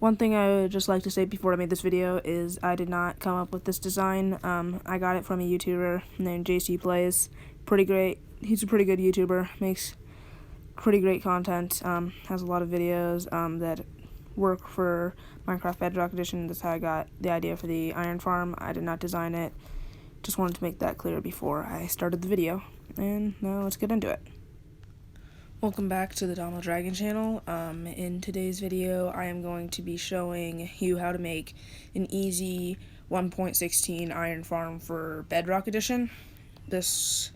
One thing I would just like to say before I made this video is I did not come up with this design. I got it from a YouTuber named JC Playz. Pretty great. He's a pretty good YouTuber. Makes pretty great content. Has a lot of videos that work for Minecraft Bedrock Edition. That's how I got the idea for the iron farm. I did not design it. Just wanted to make that clear before I started the video. And now let's get into it. Welcome back to the Domo Dragon channel. In today's video, I am going to be showing you how to make an easy 1.16 iron farm for Bedrock Edition. This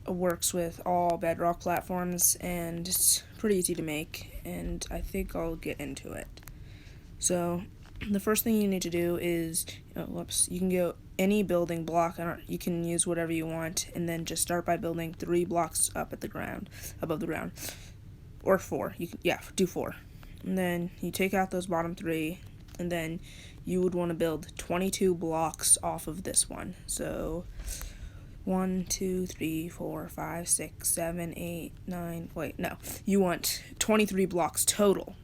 works with all Bedrock platforms, and it's pretty easy to make, and I think I'll get into it. So, the first thing you need to do is, you can go any building block, you can use whatever you want, and then just start by building 3 blocks up at the ground, above the ground, or 4. Do 4. And then you take out those bottom 3, and then you would want to build 22 blocks off of this one. So 1, 2, 3, 4, 5, 6, 7, 8, 9. Wait, no. You want 23 blocks total.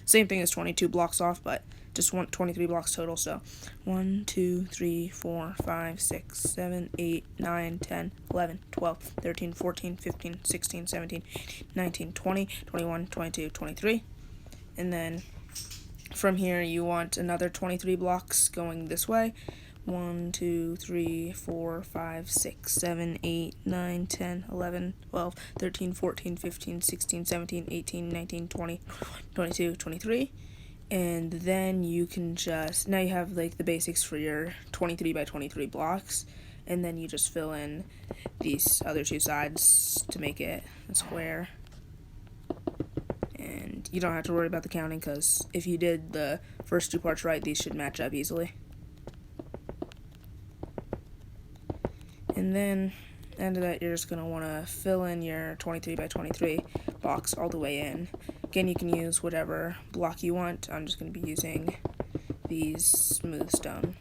Same thing as 22 blocks off, but just want 23 blocks total. So 1, 2, 3, 4, 5, 6, 7, 8, 9, 10, 11, 12, 13, 14, 15, 16, 17, 18, 19, 20, 21, 22, 23. And then from here you want another 23 blocks going this way. 1, 2, 3, 4, 5, 6, 7, 8, 9, 10, 11, 12, 13, 14, 15, 16, 17, 18, 19, 20, 22, 23. And then you can just, now you have like the basics for your 23 by 23 blocks, and then you just fill in these other 2 sides to make it a square. And you don't have to worry about the counting, because if you did the first 2 parts right, these should match up easily. And then after that, you're just going to want to fill in your 23 by 23 box all the way in. Again, you can use whatever block you want. I'm just going to be using these smooth stone.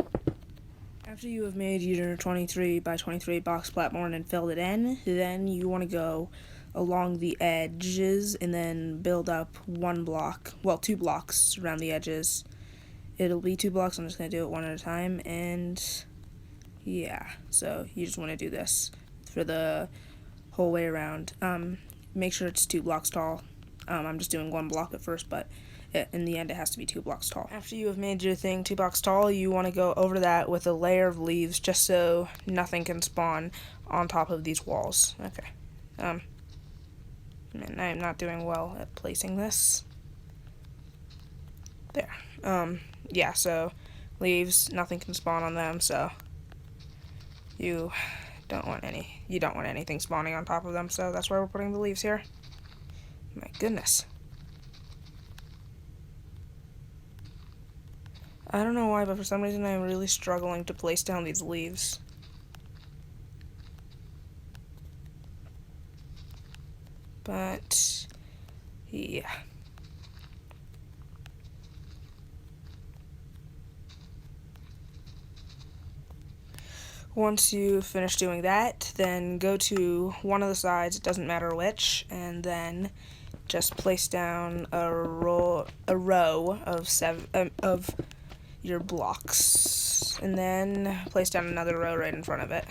After you have made your 23 by 23 box platform and filled it in, then you want to go along the edges and then build up 1 block, well, 2 blocks around the edges. It'll be 2 blocks. I'm just going to do it one at a time, and yeah, so you just want to do this for the whole way around. Make sure it's 2 blocks tall. I'm just doing 1 block at first, but in the end it has to be 2 blocks tall. After you have made your thing 2 blocks tall, you want to go over that with a layer of leaves just so nothing can spawn on top of these walls. Okay. And I am not doing well at placing this. There. Yeah, so leaves, nothing can spawn on them, so you don't want anything spawning on top of them, so that's why we're putting the leaves here. My goodness. I don't know why, but for some reason I'm really struggling to place down these leaves. But yeah. Once you finish doing that, then go to one of the sides, it doesn't matter which, and then just place down a row of your blocks, and then place down another row right in front of it.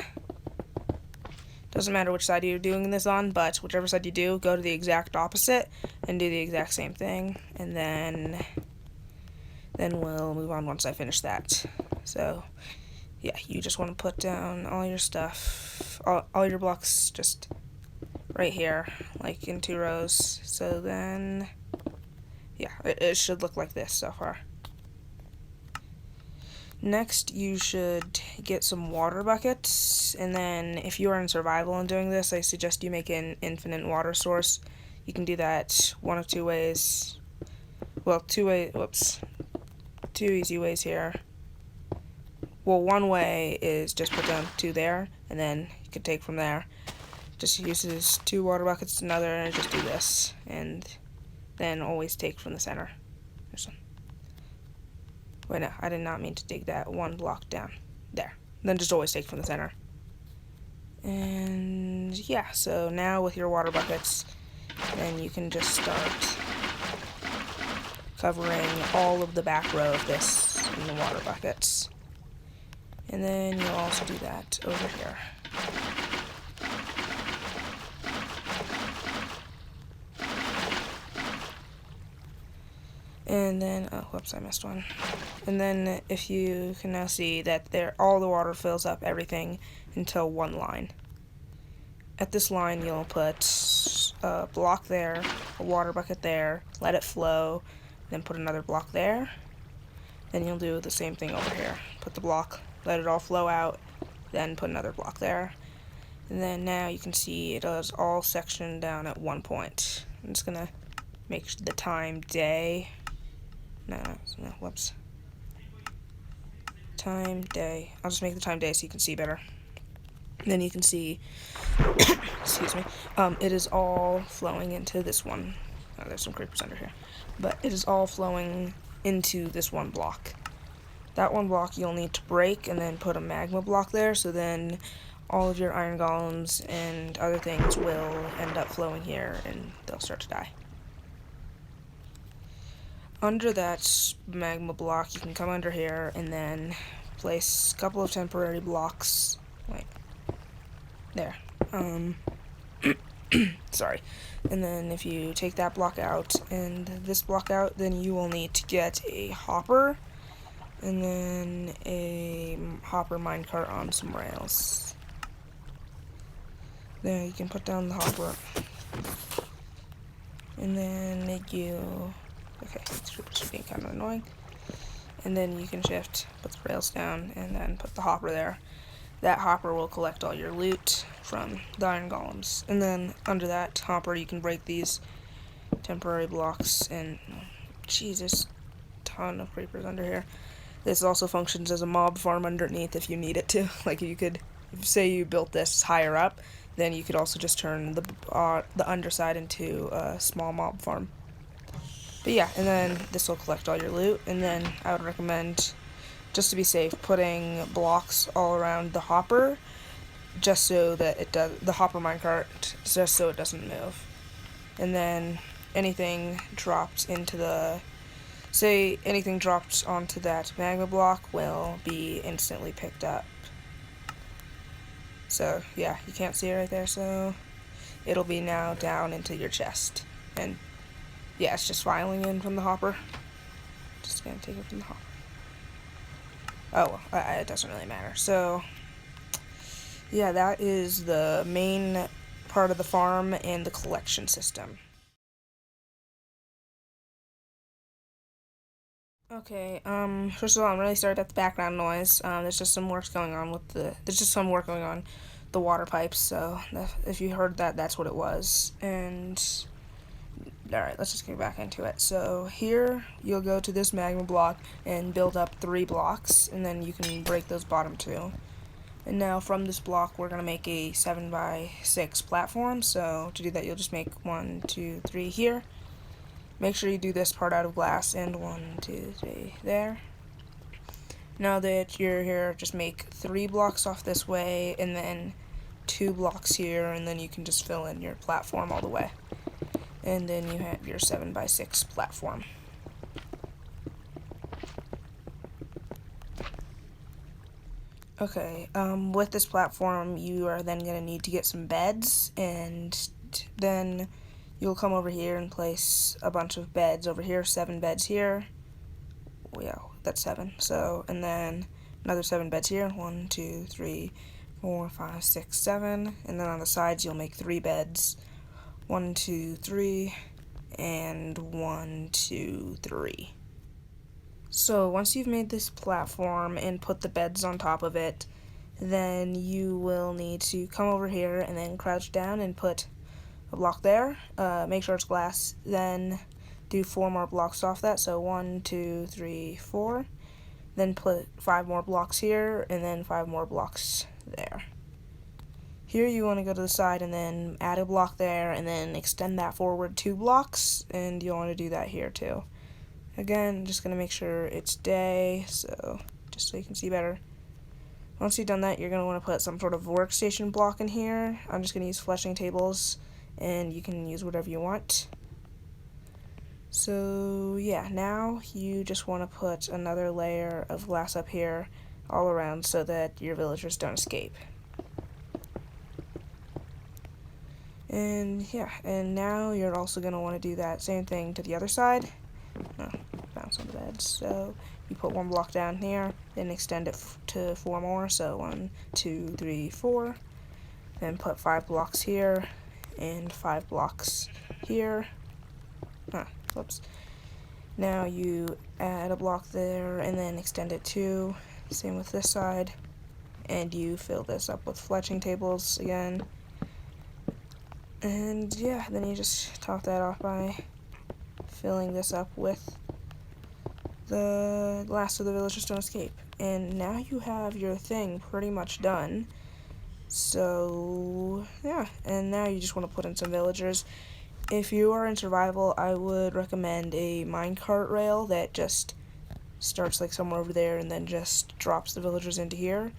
Doesn't matter which side you're doing this on, but whichever side you do, go to the exact opposite and do the exact same thing, and then we'll move on once I finish that. So yeah, you just want to put down all your stuff, all your blocks just right here, like in 2 rows. So then, yeah, it should look like this so far. Next, you should get some water buckets, and then if you are in survival and doing this, I suggest you make an infinite water source. You can do that one of 2 ways. Well, 2 easy ways here. Well, one way is just put down 2 there, and then you can take from there. Just uses 2 water buckets, another, and just do this, and then always take from the center. Wait, no, I did not mean to dig that 1 block down. There. Then just always take from the center. And yeah, so now with your water buckets, then you can just start covering all of the back row of this in the water buckets. And then you'll also do that over here. And then, oh, whoops, I missed one. And then if you can now see that all the water fills up everything until one line. At this line, you'll put a block there, a water bucket there, let it flow, then put another block there. Then you'll do the same thing over here. Put the block, let it all flow out, then put another block there. And then now you can see it is all sectioned down at one point. I'm just gonna make the time day. No, whoops. Time day. I'll just make the time day so you can see better. And then you can see, excuse me, it is all flowing into this one. Oh, there's some creepers under here. But it is all flowing into this one block. That one block you'll need to break and then put a magma block there, so then all of your iron golems and other things will end up flowing here and they'll start to die. Under that magma block, you can come under here and then place a couple of temporary blocks. Wait. There. Sorry. And then if you take that block out and this block out, then you will need to get a hopper and then a hopper minecart on some rails. There, you can put down the hopper. And then you... Okay, it's being kind of annoying. And then you can shift, put the rails down, and then put the hopper there. That hopper will collect all your loot from the iron golems. And then under that hopper, you can break these temporary blocks. And, Jesus, ton of creepers under here. This also functions as a mob farm underneath if you need it to. Like, you could, say you built this higher up, then you could also just turn the underside into a small mob farm. But yeah, and then this will collect all your loot, and then I would recommend, just to be safe, putting blocks all around the hopper, just so that it does, the hopper minecart, just so it doesn't move. And then anything dropped into the, say anything dropped onto that magma block will be instantly picked up. So yeah, you can't see it right there, so it'll be now down into your chest. And yeah, it's just filing in from the hopper. Just gonna take it from the hopper. Oh, well, it doesn't really matter. So, yeah, that is the main part of the farm and the collection system. Okay, first of all, I'm really sorry about the background noise. There's just some work going on with the water pipes, so if you heard that, that's what it was. And alright, let's just get back into it. So here, you'll go to this magma block and build up 3 blocks, and then you can break those bottom 2. And now from this block, we're going to make a 7x6 platform. So to do that, you'll just make 1, 2, 3 here. Make sure you do this part out of glass, and 1, 2, 3 there. Now that you're here, just make 3 blocks off this way, and then 2 blocks here, and then you can just fill in your platform all the way. And then you have your 7x6 platform. Okay, with this platform, you are then going to need to get some beds, and then you'll come over here and place a bunch of beds over here, 7 beds here. Yeah, that's 7. So, and then another 7 beds here, 1, 2, 3, 4, 5, 6, 7. And then on the sides, you'll make 3 beds. 1, 2, 3, and 1, 2, 3. So once you've made this platform and put the beds on top of it, then you will need to come over here and then crouch down and put a block there. Make sure it's glass. Then do 4 more blocks off that. So 1, 2, 3, 4. Then put 5 more blocks here, and then 5 more blocks there. Here you want to go to the side and then add a block there and then extend that forward 2 blocks, and you'll want to do that here too. Again, just going to make sure it's day, so just so you can see better. Once you've done that, you're going to want to put some sort of workstation block in here. I'm just going to use fleshing tables, and you can use whatever you want. So yeah, now you just want to put another layer of glass up here all around so that your villagers don't escape. And yeah, and now you're also going to want to do that same thing to the other side. No, bounce on the bed. So you put one block down here, then extend it to 4 more. So 1, 2, 3, 4. Then put 5 blocks here and 5 blocks here. Whoops. Now you add a block there and then extend it too. Same with this side. And you fill this up with fletching tables again. And yeah, then you just top that off by filling this up with the last of the villagers don't escape. And now you have your thing pretty much done. So yeah, and now you just want to put in some villagers. If you are in survival, I would recommend a minecart rail that just starts like somewhere over there and then just drops the villagers into here.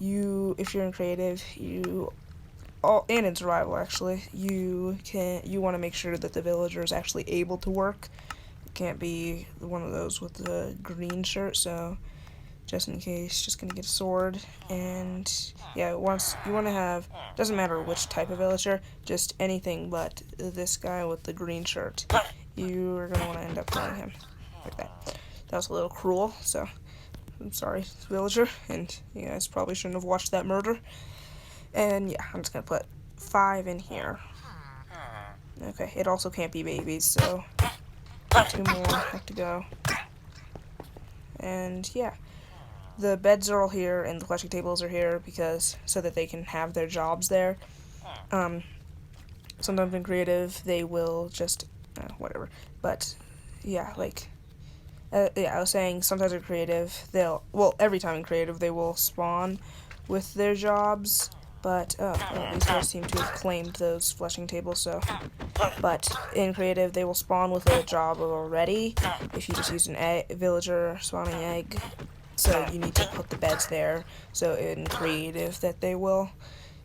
If you're in creative, and in survival actually, you want to make sure that the villager is actually able to work. It can't be one of those with the green shirt, so just in case, just gonna get a sword. And yeah, you want to have, doesn't matter which type of villager, just anything but this guy with the green shirt. You are gonna want to end up killing him like that. That was a little cruel, so I'm sorry, villager, and you guys probably shouldn't have watched that murder. And yeah, I'm just gonna put 5 in here. Okay, it also can't be babies, so 2 more have to go. And yeah, the beds are all here and the fletching tables are here so that they can have their jobs there. Sometimes in creative they will just whatever. But yeah, like I was saying, sometimes in creative every time in creative they will spawn with their jobs. But, these guys seem to have claimed those fletching tables, so. But in creative, they will spawn with a job already if you just use an villager spawning egg. So you need to put the beds there. So in creative, that they will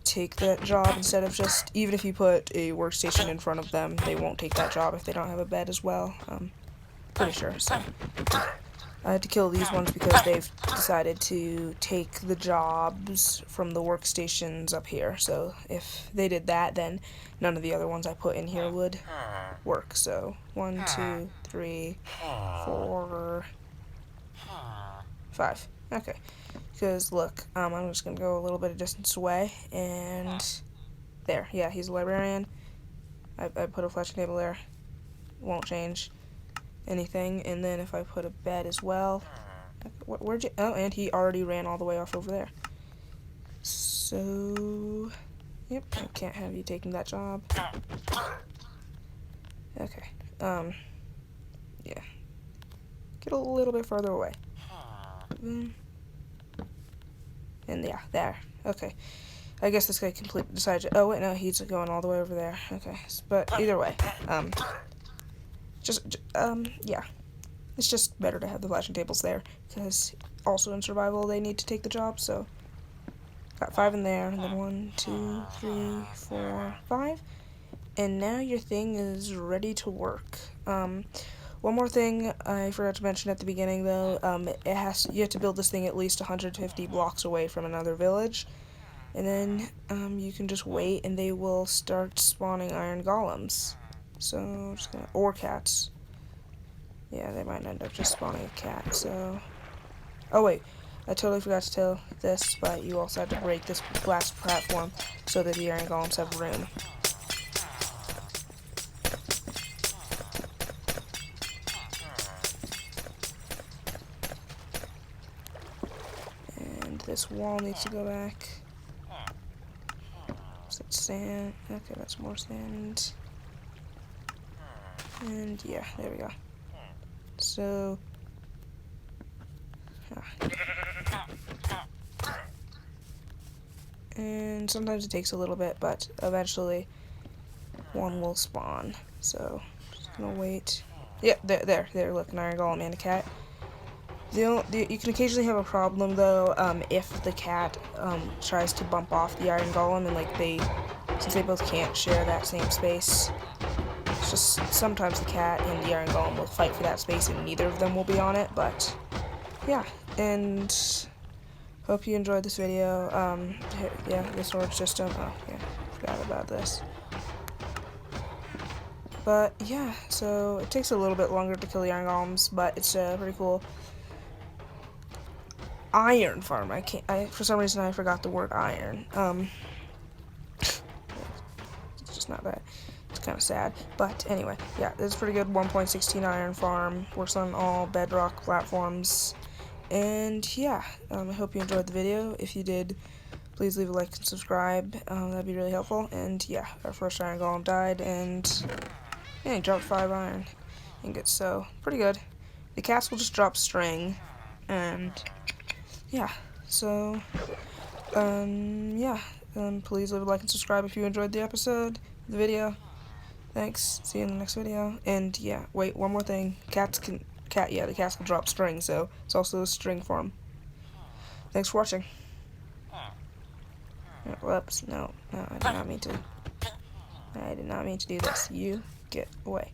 take that job instead of just, even if you put a workstation in front of them, they won't take that job if they don't have a bed as well. Pretty sure, so. I had to kill these ones because they've decided to take the jobs from the workstations up here. So if they did that, then none of the other ones I put in here would work. So 1, 2, 3, 4, 5. Okay. Because look, I'm just going to go a little bit of distance away. And there. Yeah, he's a librarian. I put a fletching table there. Won't change anything. And then if I put a bed as well, where'd you, oh, and he already ran all the way off over there. So yep, I can't have you taking that job. Okay, yeah, get a little bit further away. And yeah, there. Okay, I guess this guy completely decided to, oh wait, no, he's going all the way over there. Okay, but either way, yeah, it's just better to have the flashing tables there, because also in survival they need to take the job. So got 5 in there, and then 1, 2, 3, 4, 5, and now your thing is ready to work. One more thing I forgot to mention at the beginning though, you have to build this thing at least 150 blocks away from another village, and then you can just wait and they will start spawning iron golems. So, or cats. Yeah, they might end up just spawning a cat, so. Oh wait, I totally forgot to tell this, but you also have to break this glass platform so that the iron golems have room. And this wall needs to go back. Is that sand? Okay, that's more sand. And yeah, there we go. So, and sometimes it takes a little bit, but eventually one will spawn. So, just gonna wait. Yeah, there, look, an iron golem and a cat. You can occasionally have a problem though, if the cat tries to bump off the iron golem, and like since they both can't share that same space, it's just sometimes the cat and the iron golem will fight for that space and neither of them will be on it, but yeah, and hope you enjoyed this video. Yeah, the sword system, oh yeah, forgot about this. But yeah, so it takes a little bit longer to kill the iron golems, but it's a pretty cool iron farm. For some reason I forgot the word iron. It's just not that. It's kind of sad. But anyway, yeah, it's pretty good 1.16 iron farm. Works on all Bedrock platforms. And yeah, I hope you enjoyed the video. If you did, please leave a like and subscribe. That'd be really helpful. And yeah, our first iron golem died, and yeah, he dropped 5 iron ingots, so pretty good. The cats will just drop string, and yeah, so yeah, please leave a like and subscribe if you enjoyed the video. Thanks. See you in the next video. And yeah, wait, one more thing. The cats can drop string, so it's also a string form. Thanks for watching. Whoops, no, I did not mean to. I did not mean to do this. You get away.